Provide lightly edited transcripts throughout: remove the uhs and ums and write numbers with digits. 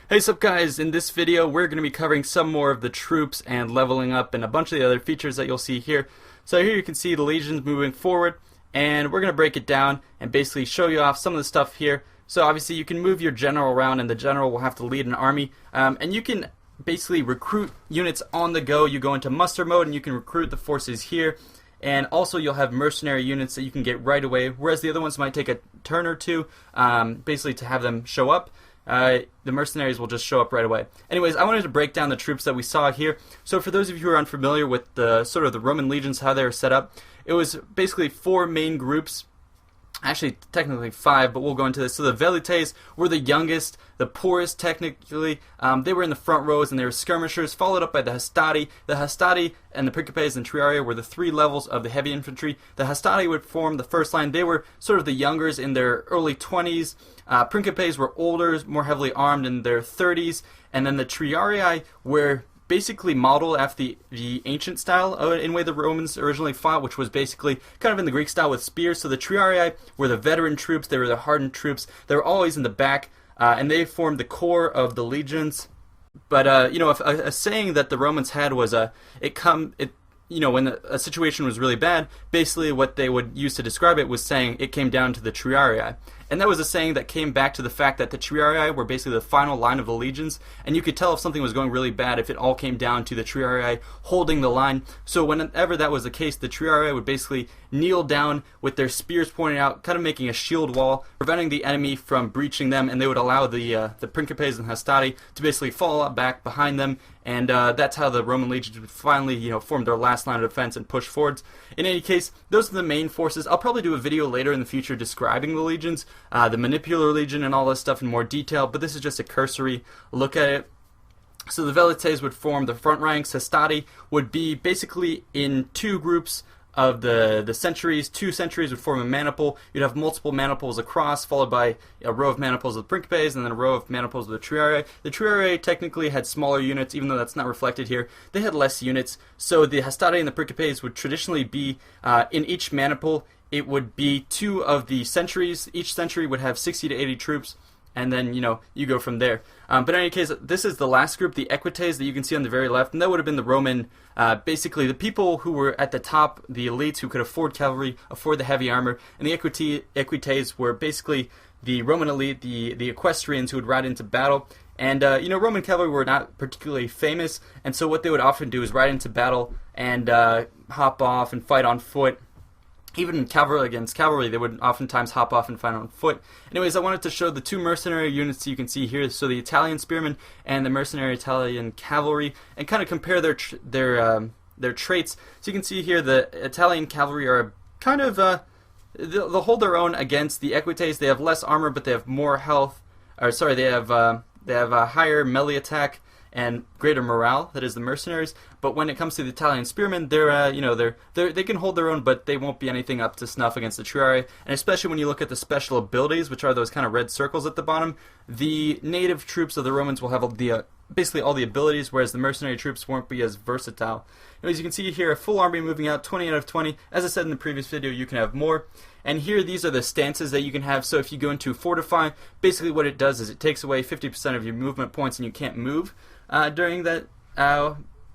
Hey sup guys, in this video we're going to be covering some more of the troops and leveling up and a bunch of the other features that you'll see here. So here you can see the legions moving forward, and we're going to break it down and basically show you off some of the stuff here. So obviously you can move your general around, and the general will have to lead an army, and you can basically recruit units on the go. You go into muster mode and you can recruit the forces here, and also you'll have mercenary units that you can get right away, whereas the other ones might take a turn or two basically to have them show up. The mercenaries will just show up right away. Anyways, I wanted to break down the troops that we saw here. So for those of you who are unfamiliar with the sort of the Roman legions, how they were set up, it was basically four main groups. Actually, technically five, but we'll go into this. So the Velites were the youngest, the poorest technically. They were in the front rows and they were skirmishers, followed up by the Hastati. The Hastati and the Principes and Triarii were the three levels of the heavy infantry. The Hastati would form the first line. They were sort of the youngers in their early 20s. Principes were older, more heavily armed in their 30s. And then the Triarii were basically modeled after the ancient style in way the Romans originally fought, which was basically kind of in the Greek style with spears. So the Triarii were the veteran troops, they were the hardened troops, they were always in the back, and they formed the core of the legions. But you know, if a saying that the Romans had was when a situation was really bad, basically what they would use to describe it was saying it came down to the Triarii. And that was a saying that came back to the fact that the Triarii were basically the final line of the legions, and you could tell if something was going really bad if it all came down to the Triarii holding the line. So whenever that was the case, the Triarii would basically kneel down with their spears pointing out, kind of making a shield wall, preventing the enemy from breaching them, and they would allow the Principes and Hastati to basically fall back behind them, and that's how the Roman legions would finally, form their last line of defense and push forwards. In any case, those are the main forces. I'll probably do a video later in the future describing the legions, the Manipular Legion and all this stuff in more detail, but this is just a cursory look at it. So the Velites would form the front ranks. Hastati would be basically in two groups of the centuries. Two centuries would form a maniple. You'd have multiple maniples across, followed by a row of maniples of the Principes, and then a row of maniples of the Triarii. The Triarii technically had smaller units, even though that's not reflected here. They had less units, so the Hastati and the Principes would traditionally be in each maniple. It would be two of the centuries. Each century would have 60 to 80 troops, and then, you go from there. But in any case, this is the last group, the Equites, that you can see on the very left, and that would have been the Roman, basically the people who were at the top, the elites who could afford cavalry, afford the heavy armor, and the Equites were basically the Roman elite, the equestrians who would ride into battle. And, Roman cavalry were not particularly famous, and so what they would often do is ride into battle and hop off and fight on foot. Even cavalry against cavalry, they would oftentimes hop off and fight on foot. Anyways, I wanted to show the two mercenary units you can see here. So the Italian spearmen and the mercenary Italian cavalry, and kind of compare their traits. So you can see here the Italian cavalry are kind of they'll hold their own against the Equites. They have less armor, but they have more health. They have a higher melee attack and greater morale. That is the mercenaries. But when it comes to the Italian spearmen, they can hold their own, but they won't be anything up to snuff against the Triarii. And especially when you look at the special abilities, which are those kind of red circles at the bottom, the native troops of the Romans will have basically all the abilities, whereas the mercenary troops won't be as versatile. As you can see here, a full army moving out, 20 out of 20. As I said in the previous video, you can have more. And here, these are the stances that you can have. So if you go into Fortify, basically what it does is it takes away 50% of your movement points, and you can't move during that,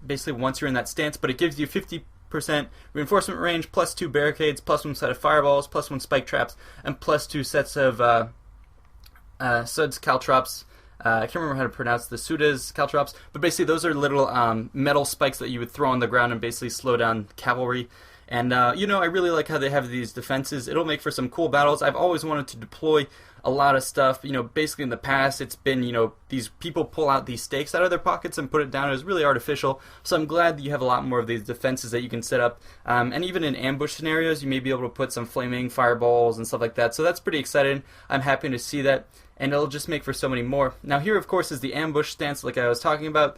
basically once you're in that stance, but it gives you 50% reinforcement range, plus 2 barricades, plus 1 set of fireballs, plus 1 spike traps, and plus 2 sets of suds caltrops. I can't remember how to pronounce the Sudas caltrops, but basically those are little metal spikes that you would throw on the ground and basically slow down cavalry. And, I really like how they have these defenses. It'll make for some cool battles. I've always wanted to deploy a lot of stuff. Basically in the past, it's been, these people pull out these stakes out of their pockets and put it down. It was really artificial. So I'm glad that you have a lot more of these defenses that you can set up. And even in ambush scenarios, you may be able to put some flaming fireballs and stuff like that. So that's pretty exciting. I'm happy to see that. And it'll just make for so many more. Now here, of course, is the ambush stance like I was talking about.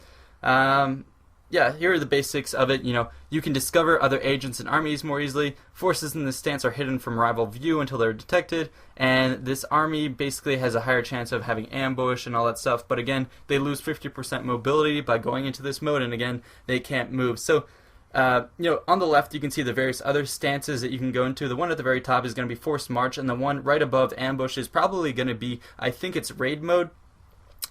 Here are the basics of it. You can discover other agents and armies more easily. Forces in this stance are hidden from rival view until they're detected, and this army basically has a higher chance of having ambush and all that stuff. But again, they lose 50% mobility by going into this mode, and again, they can't move. So, on the left, you can see the various other stances that you can go into. The one at the very top is going to be forced march, and the one right above ambush is probably going to be, I think it's raid mode.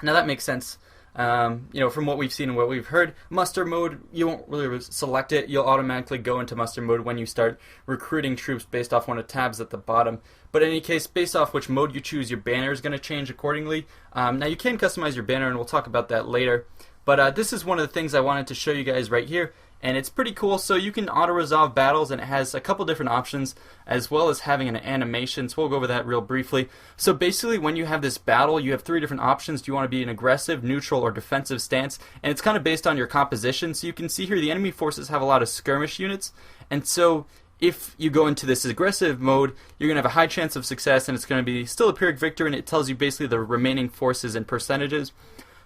Now that makes sense. From what we've seen and what we've heard, muster mode, you won't really select it. You'll automatically go into muster mode when you start recruiting troops based off one of the tabs at the bottom. But in any case, based off which mode you choose, your banner is going to change accordingly. Now you can customize your banner, and we'll talk about that later. But this is one of the things I wanted to show you guys right here. And it's pretty cool. So you can auto-resolve battles, and it has a couple different options, as well as having an animation. So we'll go over that real briefly. So basically, when you have this battle, you have 3 different options. Do you want to be an aggressive, neutral, or defensive stance? And it's kind of based on your composition. So you can see here the enemy forces have a lot of skirmish units. And so if you go into this aggressive mode, you're going to have a high chance of success, and it's going to be still a Pyrrhic victory, and it tells you basically the remaining forces and percentages.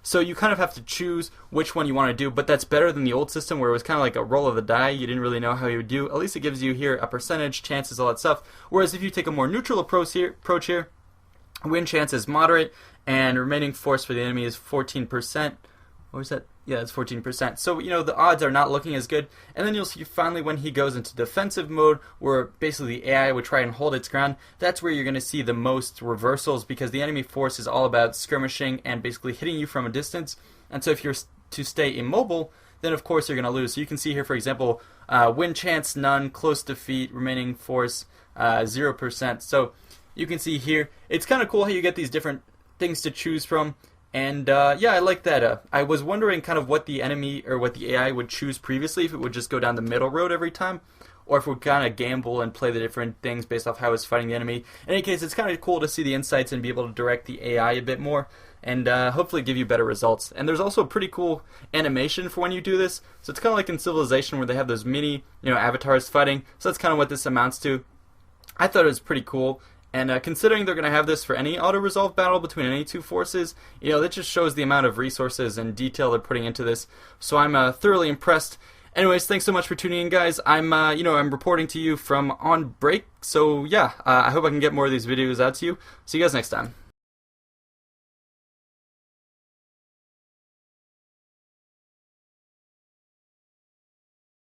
So you kind of have to choose which one you want to do, but that's better than the old system where it was kind of like a roll of the die. You didn't really know how you would do. At least it gives you here a percentage, chances, all that stuff. Whereas if you take a more neutral approach here, win chance is moderate, and remaining force for the enemy is 14%. What was that? Yeah, it's 14%. So, the odds are not looking as good. And then you'll see finally when he goes into defensive mode, where basically the AI would try and hold its ground, that's where you're going to see the most reversals, because the enemy force is all about skirmishing and basically hitting you from a distance. And so if you're to stay immobile, then of course you're going to lose. So you can see here, for example, win chance, none, close defeat, remaining force, 0%. So you can see here, it's kind of cool how you get these different things to choose from. And yeah, I like that. I was wondering kind of what the enemy or what the AI would choose previously, if it would just go down the middle road every time, or if it would kind of gamble and play the different things based off how it's fighting the enemy. In any case, it's kind of cool to see the insights and be able to direct the AI a bit more, and hopefully give you better results. And there's also a pretty cool animation for when you do this. So it's kind of like in Civilization where they have those mini, avatars fighting. So that's kind of what this amounts to. I thought it was pretty cool. And considering they're going to have this for any auto-resolve battle between any 2 forces, that just shows the amount of resources and detail they're putting into this. So I'm thoroughly impressed. Anyways, thanks so much for tuning in, guys. I'm reporting to you from on break. So yeah, I hope I can get more of these videos out to you. See you guys next time.